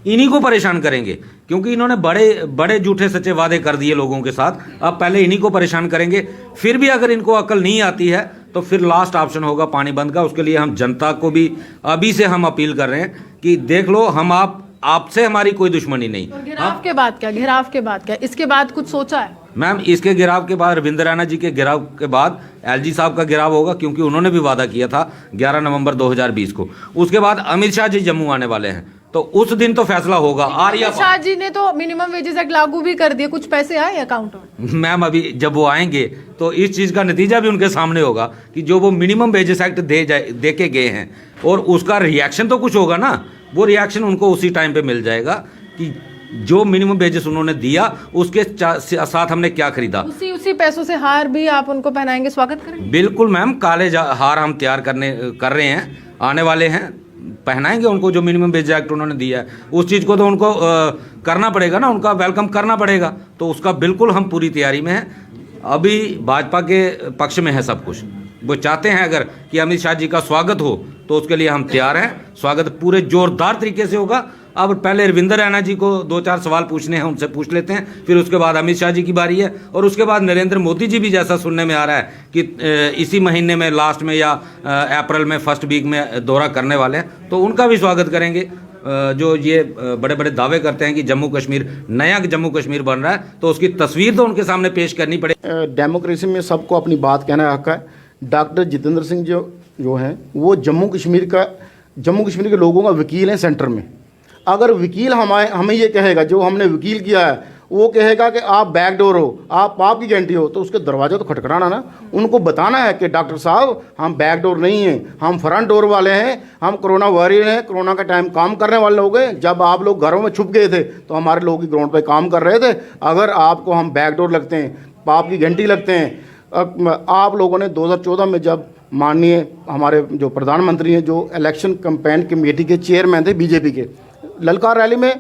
इन्हीं को परेशान करेंगे, क्योंकि इन्होंने बड़े बड़े झूठे सच्चे वादे कर दिए लोगों के साथ। अब पहले इन्हीं को परेशान करेंगे, फिर भी अगर इनको अकल नहीं आती है तो फिर लास्ट ऑप्शन होगा पानी बंद का। उसके लिए हम जनता को भी अभी से हम अपील कर रहे हैं कि देख लो, हम आपसे हमारी कोई दुश्मनी नहीं। घेराव के बाद क्या, घेराव के बाद क्या, इसके बाद कुछ सोचा है? मैम, इसके गिराव के बाद, रविंद्र रैना जी के गिराव के बाद एलजी साहब का गिराव होगा, क्योंकि उन्होंने भी वादा किया था 11 नवंबर 2020 को। उसके बाद अमित शाह जी जम्मू आने वाले हैं, तो उस दिन तो फैसला होगा। अमित शाह जी ने तो मिनिमम वेजेस एक्ट लागू भी कर दिया, कुछ पैसे आए अकाउंट में? मैम, अभी जब वो आएंगे तो इस चीज़ का नतीजा भी उनके सामने होगा कि जो वो मिनिमम वेजेस एक्ट दे के गए हैं, और उसका रिएक्शन तो कुछ होगा ना। वो रिएक्शन उनको उसी टाइम पे मिल जाएगा कि जो मिनिमम वेजेस उन्होंने दिया उसके साथ हमने क्या खरीदा। उसी पैसों से हार भी आप उनको पहनाएंगे, स्वागत करेंगे? बिल्कुल मैम, काले हार हम तैयार कर रहे हैं, आने वाले हैं, पहनाएंगे उनको। जो मिनिमम वेज एक्ट उन्होंने दिया है उस चीज़ को तो उनको करना पड़ेगा ना, उनका वेलकम करना पड़ेगा। तो उसका बिल्कुल हम पूरी तैयारी में हैं। अभी भाजपा के पक्ष में है सब कुछ। वो चाहते हैं अगर कि अमित शाह जी का स्वागत हो तो उसके लिए हम तैयार हैं। स्वागत पूरे जोरदार तरीके से होगा। अब पहले रविंद्र रैना जी को 2-4 सवाल पूछने हैं, उनसे पूछ लेते हैं, फिर उसके बाद अमित शाह जी की बारी है, और उसके बाद नरेंद्र मोदी जी भी, जैसा सुनने में आ रहा है कि इसी महीने में लास्ट में या अप्रैल में फर्स्ट वीक में दौरा करने वाले हैं, तो उनका भी स्वागत करेंगे। जो ये बड़े बड़े दावे करते हैं कि जम्मू कश्मीर नया जम्मू कश्मीर बन रहा है, तो उसकी तस्वीर तो उनके सामने पेश करनी पड़ेगी। डेमोक्रेसी में सबको अपनी बात कहना हक है। डॉक्टर जितेंद्र सिंह जो हैं वो जम्मू कश्मीर के लोगों का वकील हैं सेंटर में। अगर वकील हमें ये कहेगा, जो हमने वकील किया है वो कहेगा कि आप बैकडोर हो, आप पाप की गारंटी हो, तो उसके दरवाजा तो खटखटाना ना। उनको बताना है कि डॉक्टर साहब हम बैकडोर नहीं हैं, हम फ्रंट डोर वाले हैं, हम कोरोना वॉरियर हैं, कोरोना का टाइम काम करने वाले लोग हैं। जब आप लोग घरों में छुप गए थे तो हमारे लोग ही ग्राउंड पे काम कर रहे थे। अगर आपको हम बैकडोर लगते हैं, पाप की घंटी लगते हैं। आप लोगों ने 2014 में जब माननीय हमारे जो प्रधानमंत्री हैं, जो इलेक्शन कैंपेन कमेटी के चेयरमैन थे बीजेपी के, ललकार रैली में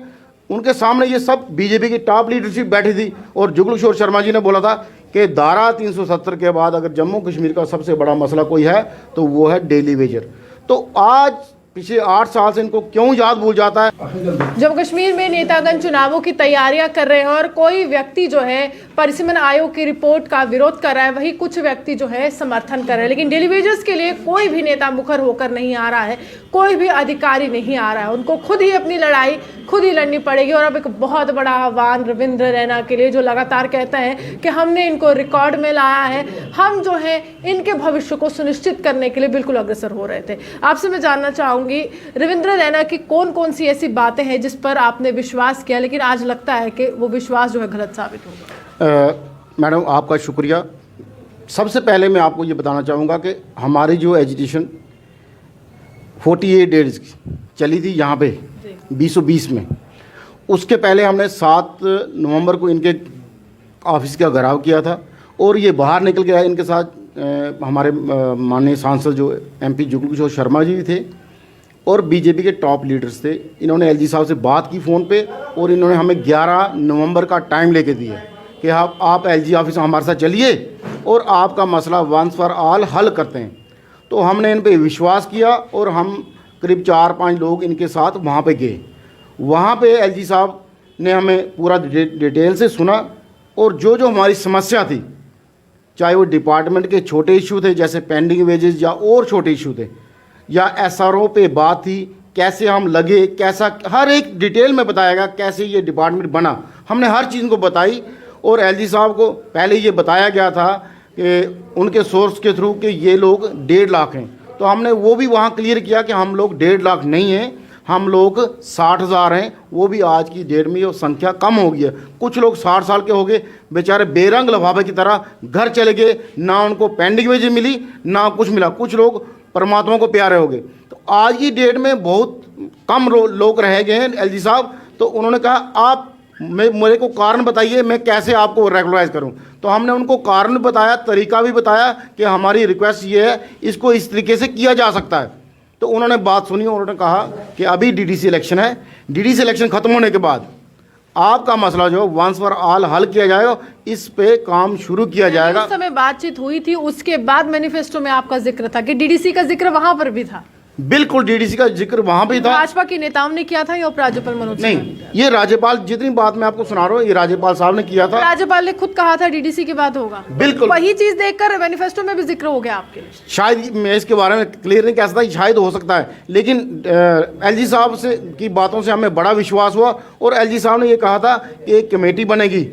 उनके सामने ये सब बीजेपी की टॉप लीडरशिप बैठी थी, और जुगल किशोर शर्मा जी ने बोला था कि धारा 370 के बाद अगर जम्मू कश्मीर का सबसे बड़ा मसला कोई है तो वो है डेली वेजर। तो आज पिछले 8 साल से इनको क्यों याद भूल जाता है? जम्मू कश्मीर में नेतागण चुनावों की तैयारियां कर रहे हैं, और कोई व्यक्ति जो है परिसीमन आयोग की रिपोर्ट का विरोध कर रहा है, वही कुछ व्यक्ति जो है समर्थन कर रहे हैं। लेकिन डेली वेजेस के लिए कोई भी नेता मुखर होकर नहीं आ रहा है, कोई भी अधिकारी नहीं आ रहा है। उनको खुद ही अपनी लड़ाई खुद ही लड़नी पड़ेगी। और अब एक बहुत बड़ा आह्वान रविंद्र रैना के लिए, जो लगातार कहते हैं कि हमने इनको रिकॉर्ड में लाया है, हम जो है इनके भविष्य को सुनिश्चित करने के लिए बिल्कुल अग्रसर हो रहे थे। आपसे मैं जानना चाहूँगी, रविंद्र रैना की कौन कौन सी ऐसी बातें हैं जिस पर आपने विश्वास किया, लेकिन आज लगता है कि वो विश्वास जो है गलत साबित होगा? मैडम, आपका शुक्रिया। सबसे पहले मैं आपको ये बताना चाहूँगा कि हमारी जो एजुकेशन 48 डेज चली थी यहाँ पे 2020 में, उसके पहले हमने 7 नवंबर को इनके ऑफिस का घेराव किया था, और ये बाहर निकल गया। इनके साथ हमारे माननीय सांसद जो MP जुगल किशोर शर्मा जी भी थे, और बीजेपी के टॉप लीडर्स थे। इन्होंने LG साहब से बात की फ़ोन पे, और इन्होंने हमें 11 नवंबर का टाइम लेके दिया कि आप LG ऑफिस हमारे साथ चलिए और आपका मसला वंस फॉर ऑल हल करते हैं। तो हमने इन पे विश्वास किया, और हम करीब 4-5 लोग इनके साथ वहाँ पे गए। वहाँ पे LG साहब ने हमें पूरा डिटेल से सुना, और जो हमारी समस्या थी, चाहे वो डिपार्टमेंट के छोटे इशू थे जैसे पेंडिंग वेजेस, या और छोटे इशू थे, या SRO पे बात थी, कैसे हम लगे, कैसा, हर एक डिटेल में बताया गया कैसे ये डिपार्टमेंट बना। हमने हर चीज़ को बताई, और LG साहब को पहले ये बताया गया था कि उनके सोर्स के थ्रू कि ये लोग 1.5 लाख हैं। तो हमने वो भी वहाँ क्लियर किया कि हम लोग 1.5 लाख नहीं हैं, हम लोग 60,000 हैं। वो भी आज की डेट में वो संख्या कम हो गई है। कुछ लोग 60 साल के हो गए, बेचारे बेरंग लिफाफे की तरह घर चले गए, ना उनको पेंडिंग वेजेस मिली ना कुछ मिला। कुछ लोग परमात्मा को प्यारे हो गए। तो आज की डेट में बहुत कम लोग रह गए हैं LG साहब। तो उन्होंने कहा आप मेरे को कारण बताइए, मैं कैसे आपको रेगुलराइज करूं। तो हमने उनको कारण बताया, तरीका भी बताया कि हमारी रिक्वेस्ट ये है, इसको इस तरीके से किया जा सकता है। तो उन्होंने बात सुनी, उन्होंने कहा कि अभी DDC इलेक्शन है, DDC इलेक्शन खत्म होने के बाद आपका मसला जो वंस फॉर ऑल हल किया जाएगा, इस पे काम शुरू किया जाएगा। उस समय बातचीत हुई थी, उसके बाद मैनिफेस्टो में आपका जिक्र था कि DDC का जिक्र वहां पर भी था। बिल्कुल डीडीसी का जिक्र वहां पे था। भाजपा के नेताओं ने किया था या उपराज्यपाल मनोज सिन्हा ने नहीं, किया? ये राज्यपाल, जितनी बात मैं आपको सुना रहा हूँ, ये राज्यपाल साहब ने किया था। राज्यपाल ने खुद कहा था डीडीसी के बाद होगा, बिल्कुल। वही चीज देखकर मैनिफेस्टो में भी जिक्र हो गया आपके। शायद मैं इसके बारे में क्लियर नहीं कह सकता, शायद हो सकता है, लेकिन एलजी साहब से की बातों से हमें बड़ा विश्वास हुआ। और एलजी साहब ने ये कहा था कि एक कमेटी बनेगी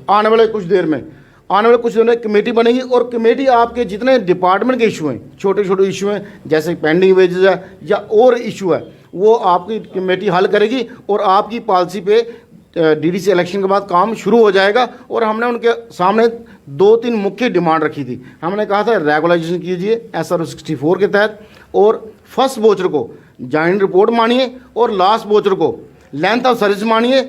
आने वाले कुछ देर में, आने वाले कुछ दिनों में कमेटी बनेगी, और कमेटी आपके जितने डिपार्टमेंट के इशू हैं, छोटे छोटे इशू हैं, जैसे पेंडिंग वेजेस है या और इशू है, वो आपकी कमेटी हल करेगी और आपकी पॉलिसी पे डीडीसी इलेक्शन के बाद काम शुरू हो जाएगा। और हमने उनके सामने 2-3 मुख्य डिमांड रखी थी। हमने कहा था रेगुलाइजेशन कीजिए SRO 64 के तहत, और फर्स्ट वोचर को जॉइंट रिपोर्ट मानिए, और लास्ट वोचर को लेंथ ऑफ सर्विस मानिए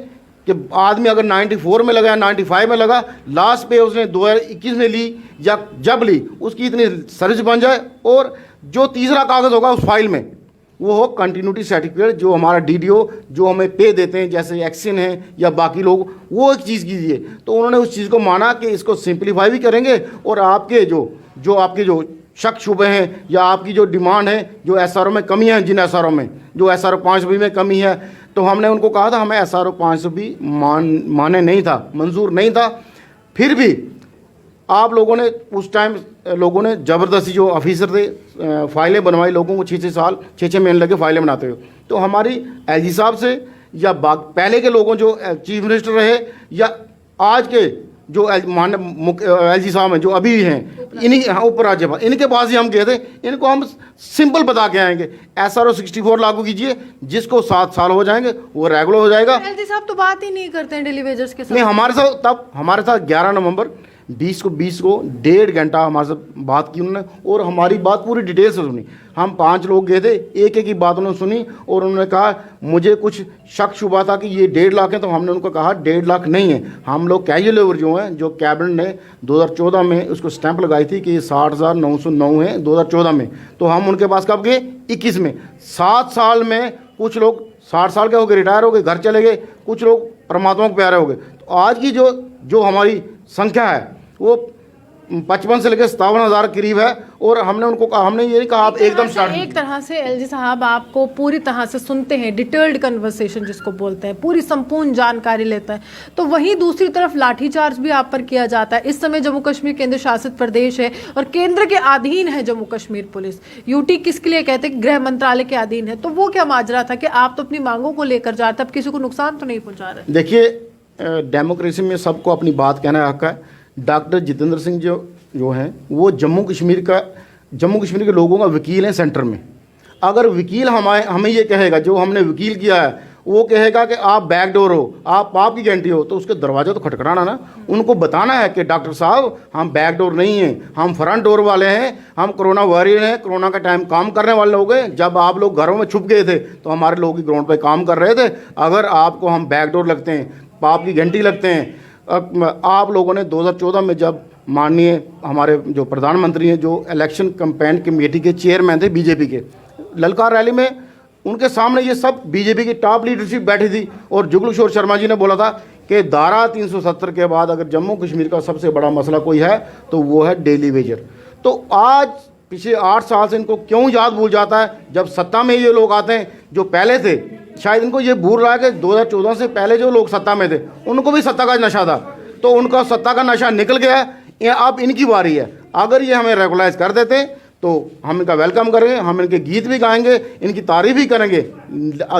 कि आदमी अगर 94 में लगा या 95 में लगा, लास्ट पे उसने 2021 में ली या जब ली, उसकी इतनी सर्विस बन जाए। और जो तीसरा कागज़ होगा उस फाइल में वो हो कंटिन्यूटी सर्टिफिकेट, जो हमारा DDO जो हमें पे देते हैं, जैसे एक्सिन है या बाकी लोग, वो एक चीज़ कीजिए। तो उन्होंने उस चीज़ को माना कि इसको सिंप्लीफाई भी करेंगे, और आपके जो आपके जो शक शुबे हैं या आपकी जो डिमांड है, जो SRO में कमी है, जिन SRO में जो SRO 500 में कमी है, तो हमने उनको कहा था हमें SRO 500 भी माने नहीं था, मंजूर नहीं था। फिर भी आप लोगों ने उस टाइम लोगों ने ज़बरदस्ती, जो ऑफिसर थे, फाइलें बनवाई लोगों को, 6-6 साल 6-6 महीने लगे फाइलें बनाते हुए। तो हमारी LG साहब से या पहले के लोगों जो चीफ मिनिस्टर रहे या आज के जो LG साहब हैं जो अभी हैं, इन्हीं उपराज्यपाल, इनके पास ही हम गए थे। इनको हम सिंपल बता के आएंगे SRO 64 लागू कीजिए, जिसको 7 साल हो जाएंगे वो रेगुलर हो जाएगा। एलजी साहब तो बात ही नहीं करते हैं डेली वेजर्स के साथ। नहीं, हमारे साथ 11 नवंबर 20 को 1.5 घंटा हमारे साथ बात की उन्होंने, और हमारी बात पूरी डिटेल से सुनी। हम 5 लोग गए थे, एक एक की बात उन्होंने सुनी, और उन्होंने कहा मुझे कुछ शक शुबा था कि ये 1.5 लाख है। तो हमने उनको कहा 1.5 लाख नहीं है, हम लोग कैजुअल लेबर जो हैं, जो कैबिनेट ने 2014 में उसको स्टैंप लगाई थी कि 60,909 है 2014 में। तो हम उनके पास कब गए? 21 में। 7 साल में कुछ लोग 60 साल के हो गए, रिटायर हो गए, घर चले गए, कुछ लोग परमात्मा को प्यारे हो गए। तो आज की जो हमारी संख्या है वो 55 से लेकर 57,000 करीब है। और हमने उनको कहा, हमने ये नहीं कहा आप एकदम स्टार्ट। एक तरह से एलजी साहब आपको पूरी तरह से सुनते हैं, डिटेल्ड कन्वर्सेशन जिसको बोलते हैं, पूरी संपूर्ण जानकारी लेता है। तो वहीं दूसरी तरफ लाठीचार्ज भी आप पर किया जाता है। इस समय जम्मू कश्मीर केंद्र शासित प्रदेश है और केंद्र के अधीन है जम्मू कश्मीर पुलिस। यूटी किसके लिए कहते हैं? गृह मंत्रालय के अधीन है। तो वो क्या माजरा था कि आप तो अपनी मांगों को लेकर जा रहे थे, अब किसी को नुकसान तो नहीं पहुंचा रहे? देखिए, डेमोक्रेसी में सबको अपनी बात कहना हक है। डॉक्टर जितेंद्र सिंह जो हैं वो जम्मू कश्मीर के लोगों का वकील है सेंटर में। अगर वकील हमें ये कहेगा, जो हमने वकील किया है वो कहेगा कि आप बैकडोर हो, आप पाप की गारंटी हो, तो उसके दरवाजा तो खटखटाना ना। उनको बताना है कि डॉक्टर साहब हम बैकडोर नहीं हैं, हम फ्रंट डोर वाले हैं, हम कोरोना वॉरियर हैं, कोरोना का टाइम काम करने वाले लोग हैं। जब आप लोग घरों में छुप गए थे तो हमारे लोग ही ग्राउंड पर काम कर रहे थे। अगर आपको हम बैकडोर लगते हैं, पाप की घंटी लगते हैं, आप लोगों ने 2014 में जब माननीय हमारे जो प्रधानमंत्री हैं, जो इलेक्शन कैंपेन कमेटी के चेयरमैन थे बीजेपी के, ललकार रैली में उनके सामने ये सब बीजेपी की टॉप लीडरशिप बैठी थी, और जुगल किशोर शर्मा जी ने बोला था कि धारा 370 के बाद अगर जम्मू कश्मीर का सबसे बड़ा मसला कोई है तो वो है डेली वेजर। तो आज पिछले 8 साल से इनको क्यों याद भूल जाता है? जब सत्ता में ये लोग आते हैं जो पहले थे, शायद इनको ये भूल रहा है कि 2014 से पहले जो लोग सत्ता में थे उनको भी सत्ता का नशा था, तो उनका सत्ता का नशा निकल गया है। अब इनकी बारी है। अगर ये हमें रेगुलाइज कर देते हैं तो हम इनका वेलकम करेंगे, हम इनके गीत भी गाएंगे, इनकी तारीफ भी करेंगे।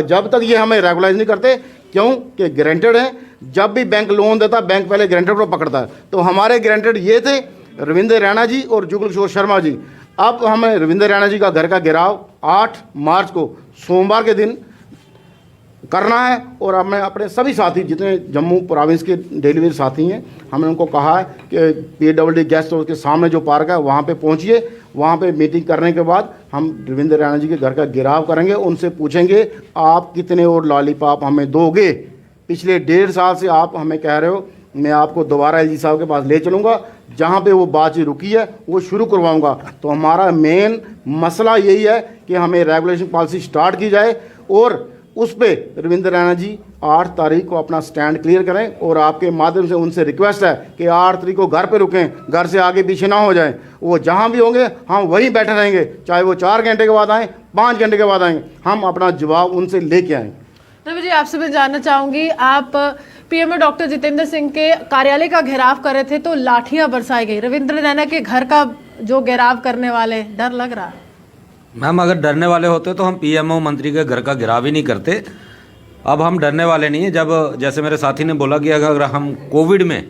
जब तक ये हमें रेगुलाइज नहीं करते, क्योंकि गारंटेड है, जब भी बैंक लोन देता बैंक पहले गारंटेड को पकड़ता है। तो हमारे गारंटेड ये थे रविंद्र रैना जी और जुगल किशोर शर्मा जी। अब हमें रविंद्र रैना जी का घर का घेराव 8 मार्च को सोमवार के दिन करना है। और अब मैं अपने सभी साथी जितने जम्मू प्रोविंस के डेलीवेज साथी हैं, हमने उनको कहा है कि PWD गेस्ट हाउस के सामने जो पार्क है वहाँ पे पहुँचिए। वहाँ पे मीटिंग करने के बाद हम रविंद्र रैना जी के घर का घेराव करेंगे, उनसे पूछेंगे आप कितने और लॉलीपॉप हमें दोगे? पिछले 1.5 साल से आप हमें कह रहे हो, मैं आपको दोबारा LG साहब के पास ले चलूँगा, जहाँ पे वो बातचीत रुकी है वो शुरू करवाऊँगा। तो हमारा मेन मसला यही है कि हमें रेगुलेशन पॉलिसी स्टार्ट की जाए, और उस पे रविंद्र रैना जी 8 तारीख को अपना स्टैंड क्लियर करें और आपके माध्यम से उनसे रिक्वेस्ट है कि 8 तारीख को घर पे रुकें, घर से आगे पीछे ना हो जाएं। वो जहां भी होंगे हम वहीं बैठे रहेंगे, चाहे वो 4 घंटे के बाद आएँ, 5 घंटे के बाद आएंगे, हम अपना जवाब उनसे लेके आएंगे। रवि जी, आपसे मैं जानना चाहूंगी, आप पीएमओ डॉक्टर जितेंद्र सिंह के कार्यालय का घेराव कर रहे थे तो लाठियां बरसाई गई। रविंद्र रैना के घर का जो घेराव करने वाले, डर लग रहा है? मैम, अगर डरने वाले होते तो हम पीएमओ मंत्री के घर का घेराव ही नहीं करते। अब हम डरने वाले नहीं है। जब जैसे मेरे साथी ने बोला कि अगर हम कोविड में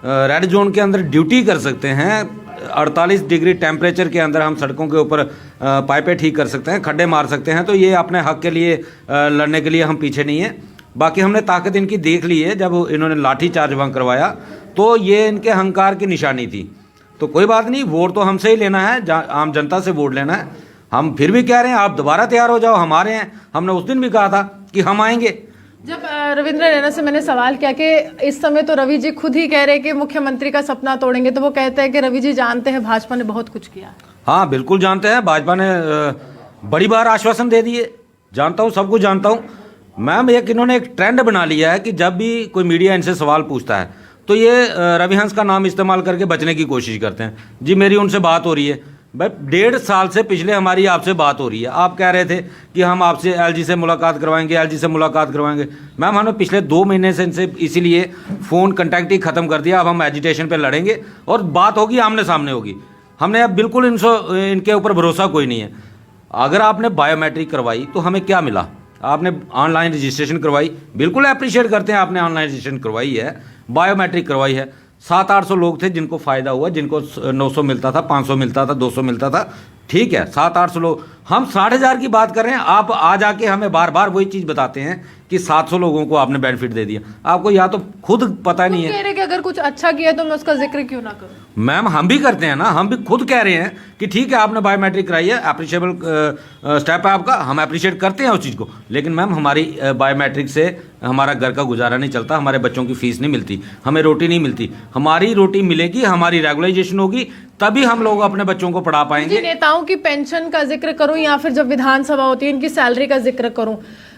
रेड जोन के अंदर ड्यूटी कर सकते हैं, 48 डिग्री टेम्परेचर के अंदर हम सड़कों के ऊपर पाइपें ठीक कर सकते हैं, खड्डे मार सकते हैं, तो ये अपने हक के लिए लड़ने के लिए हम पीछे नहीं है। बाकी हमने ताकत इनकी देख ली है। जब इन्होंने लाठी चार्ज वहाँ करवाया तो ये इनके अहंकार की निशानी थी। तो कोई बात नहीं, वोट तो हमसे ही लेना है, आम जनता से वोट लेना है। हम फिर भी कह रहे हैं आप दोबारा तैयार हो जाओ, हमारे हैं। हमने उस दिन भी कहा था कि हम आएंगे। जब रविंद्र रैना से मैंने सवाल किया कि इस समय तो रवि जी खुद ही कह रहे हैं कि मुख्यमंत्री का सपना तोड़ेंगे, तो वो कहते हैं कि रवि जी जानते हैं भाजपा ने बहुत कुछ किया। हाँ, बिल्कुल जानते हैं। भाजपा ने बड़ी बार आश्वासन दे दिए, जानता हूँ, सब कुछ जानता हूँ। मैम, इन्होंने एक ट्रेंड बना लिया है कि जब भी कोई मीडिया इनसे सवाल पूछता है तो ये रविहंस का नाम इस्तेमाल करके बचने की कोशिश करते हैं। जी, मेरी उनसे बात हो रही है भाई, 1.5 साल से पिछले हमारी आपसे बात हो रही है। आप कह रहे थे कि हम आपसे एलजी से मुलाकात करवाएंगे, एलजी से मुलाकात करवाएंगे। मैम, हमने पिछले 2 महीने से इनसे इसीलिए फ़ोन कॉन्टैक्ट ही ख़त्म कर दिया। अब हम एजिटेशन पे लड़ेंगे और बात होगी, आमने सामने होगी। हमने अब बिल्कुल इनके ऊपर भरोसा कोई नहीं है। अगर आपने बायोमेट्रिक करवाई तो हमें क्या मिला? आपने ऑनलाइन रजिस्ट्रेशन करवाई, बिल्कुल अप्रिशिएट करते हैं, आपने ऑनलाइन रजिस्ट्रेशन करवाई है, बायोमेट्रिक करवाई है। 700-800 लोग थे जिनको फ़ायदा हुआ, जिनको 900 मिलता था, 500 मिलता था, 200 मिलता था। ठीक है, 700-800 लोग। हम 60,000 की बात कर रहे हैं। आप आ जाके हमें बार बार वही चीज़ बताते हैं कि 700 लोगों को आपने बेनिफिट दे दिया। आपको या तो खुद पता नहीं है। कह रहे कि अगर कुछ अच्छा किया तो मैं उसका जिक्र क्यों ना करूं? मैम, हम भी करते हैं ना, हम भी खुद कह रहे हैं कि ठीक है आपने बायोमेट्रिक कराई है, अप्रिशिएबल स्टेप है आपका, हम अप्रिशिएट करते हैं उस चीज़ को। लेकिन मैम, हमारी बायोमेट्रिक से हमारा घर का गुजारा नहीं चलता, हमारे बच्चों की फीस नहीं मिलती, हमें रोटी नहीं मिलती। हमारी रोटी मिलेगी, हमारी रेगुलाइजेशन होगी, तभी हम लोग अपने बच्चों को पढ़ा पाएंगे। नेताओं की पेंशन का जिक्र करूं या फिर जब विधानसभा होती है इनकी सैलरी का जिक्र करूं?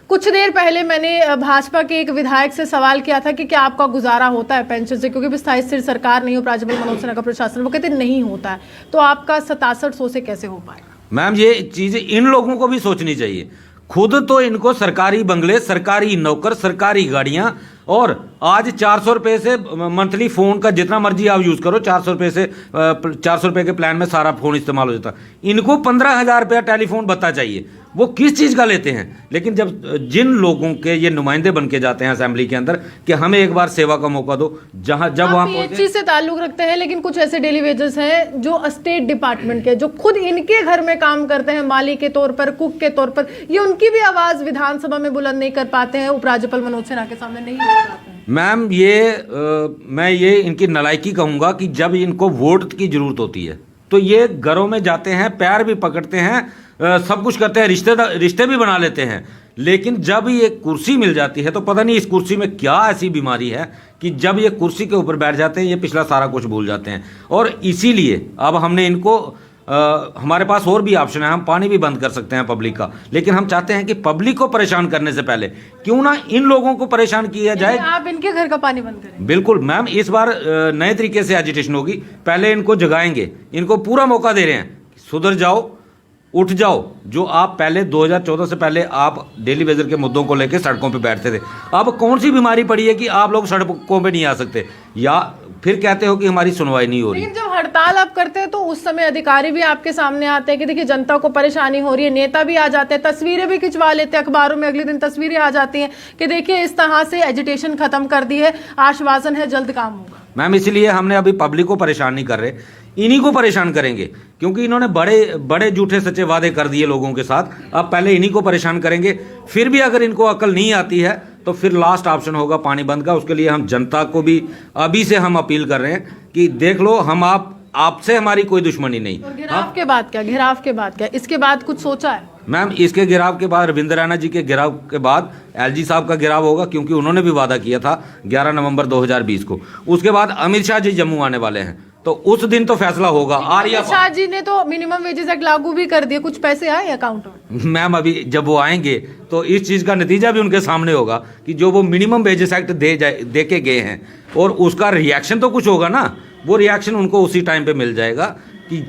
कुछ देर पहले मैंने भाजपा के एक विधायक से सवाल किया था कि क्या आपका गुजारा होता है पेंशन से, क्योंकि स्थायी स्थिर सरकार नहीं हो, राज्यपाल मनोज सिन्हा का प्रशासन। वो कहते नहीं होता है, तो आपका 6700 से कैसे हो पाएगा? मैम, ये चीज़ें इन लोगों को भी सोचनी चाहिए। खुद तो इनको सरकारी बंगले, सरकारी नौकर, सरकारी गाड़ियां, और आज 400 रुपये से मंथली फ़ोन का जितना मर्जी आप यूज़ करो, 400 रुपये से 400 रुपये के प्लान में सारा फ़ोन इस्तेमाल हो जाता। इनको 15,000 रुपया टेलीफोन भत्ता चाहिए, वो किस चीज़ का लेते हैं? लेकिन जब जिन लोगों के ये नुमाइंदे बन के जाते हैं असेंबली के अंदर कि हमें एक बार सेवा का मौका दो, जहां जब वहाँ पीएचसी से ताल्लुक रखते हैं, लेकिन कुछ ऐसे डेली वेजेस हैं जो स्टेट डिपार्टमेंट के, जो खुद इनके घर में काम करते हैं माली के तौर पर, कुक के तौर पर, ये उनकी भी आवाज़ विधानसभा में बुलंद नहीं कर पाते हैं, उपराज्यपाल मनोज सिन्हा के सामने नहीं कर पाते हैं। मैम, मैं ये इनकी नालायकी कहूँगा कि जब इनको वोट की ज़रूरत होती है तो ये घरों में जाते हैं, पैर भी पकड़ते हैं, सब कुछ करते हैं, रिश्ते भी बना लेते हैं। लेकिन जब ये कुर्सी मिल जाती है तो पता नहीं इस कुर्सी में क्या ऐसी बीमारी है कि जब ये कुर्सी के ऊपर बैठ जाते हैं ये पिछला सारा कुछ भूल जाते हैं। और इसीलिए अब हमने इनको हमारे पास और भी ऑप्शन है, हम पानी भी बंद कर सकते हैं पब्लिक का, लेकिन हम चाहते हैं कि पब्लिक को परेशान करने से पहले क्यों ना इन लोगों को परेशान किया जाए। आप इनके घर का पानी बंद करें। बिल्कुल मैम, इस बार नए तरीके से एजिटेशन होगी। पहले इनको जगाएंगे, इनको पूरा मौका दे रहे हैं, सुधर जाओ, उठ जाओ। जो आप पहले 2014 से पहले आप डेली वेजर के मुद्दों को लेकर सड़कों पे बैठते थे, अब कौन सी बीमारी पड़ी है कि आप लोग सड़कों पे नहीं आ सकते, या फिर कहते हो कि हमारी सुनवाई नहीं हो रही। लेकिन जब हड़ताल आप करते हैं तो उस समय अधिकारी भी आपके सामने आते हैं कि देखिए जनता को परेशानी हो रही है, नेता भी आ जाते हैं, तस्वीरें भी खिंचवा लेते हैं, अखबारों में अगले दिन तस्वीरें आ जाती हैं कि देखिए इस तरह से एजिटेशन खत्म कर दी है, आश्वासन है जल्द काम होगा। मैम, इसलिए हमने अभी पब्लिक को परेशान नहीं कर रहे, इन्हीं को परेशान करेंगे, क्योंकि इन्होंने बड़े बड़े झूठे सच्चे वादे कर दिए लोगों के साथ। अब पहले इन्हीं को परेशान करेंगे, फिर भी अगर इनको अकल नहीं आती है तो फिर लास्ट ऑप्शन होगा पानी बंद का। उसके लिए हम जनता को भी अभी से हम अपील कर रहे हैं कि देख लो, हम आपसे हमारी कोई दुश्मनी नहीं। और घेराव के बाद क्या? घेराव के बाद क्या? इसके बाद कुछ सोचा है? मैम, इसके घेराव के बाद, रविंद्र रैना जी के घेराव के बाद एलजी साहब का घेराव होगा, क्योंकि उन्होंने भी वादा किया था 11 नवंबर 2020 को। उसके बाद अमित शाह जी जम्मू आने वाले हैं, तो उस दिन तो फैसला होगा। आर्या अमित शाह जी ने तो मिनिमम वेजेस एक्ट लागू भी कर दिया, कुछ पैसे आए अकाउंट में? मैम अभी जब वो आएंगे तो इस चीज़ का नतीजा भी उनके सामने होगा कि जो वो मिनिमम वेजेस एक्ट दे के गए हैं और उसका रिएक्शन तो कुछ होगा ना। वो रिएक्शन उनको उसी टाइम पे मिल जाएगा कि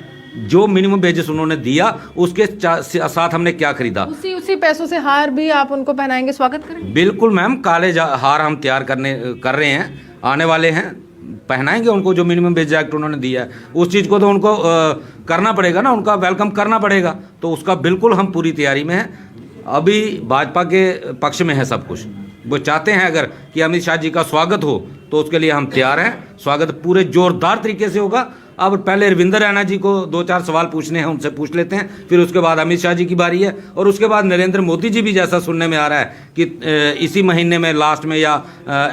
जो मिनिमम वेजेस उन्होंने दिया उसके साथ हमने क्या खरीदा। उसी पैसों से हार भी आप उनको पहनाएंगे, स्वागत करेंगे? बिल्कुल मैम, काले हार हम तैयार कर रहे हैं, आने वाले हैं, पहनाएंगे उनको। जो मिनिमम वेज एक्ट उन्होंने दिया है उस चीज़ को तो उनको करना पड़ेगा ना, उनका वेलकम करना पड़ेगा। तो उसका बिल्कुल हम पूरी तैयारी में हैं। अभी भाजपा के पक्ष में है सब कुछ। वो चाहते हैं अगर कि अमित शाह जी का स्वागत हो तो उसके लिए हम तैयार हैं। स्वागत पूरे जोरदार तरीके से होगा। अब पहले रविंद्र रैना जी को 2-4 सवाल पूछने हैं, उनसे पूछ लेते हैं, फिर उसके बाद अमित शाह जी की बारी है और उसके बाद नरेंद्र मोदी जी भी, जैसा सुनने में आ रहा है कि इसी महीने में लास्ट में या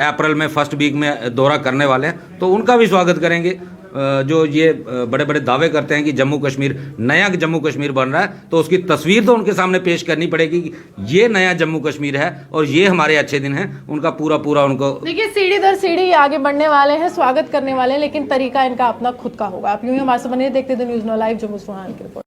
अप्रैल में फर्स्ट वीक में दौरा करने वाले हैं, तो उनका भी स्वागत करेंगे। जो ये बड़े बड़े दावे करते हैं कि जम्मू कश्मीर नया जम्मू कश्मीर बन रहा है, तो उसकी तस्वीर तो उनके सामने पेश करनी पड़ेगी कि ये नया जम्मू कश्मीर है और ये हमारे अच्छे दिन हैं। उनका पूरा उनको देखिए, सीढ़ी दर सीढ़ी आगे बढ़ने वाले हैं, स्वागत करने वाले हैं, लेकिन तरीका इनका अपना खुद का होगा। आप यूं ही हमारे से बने देखते थे न्यूज़ 9 लाइव। जम्मू से फरहान की रिपोर्ट।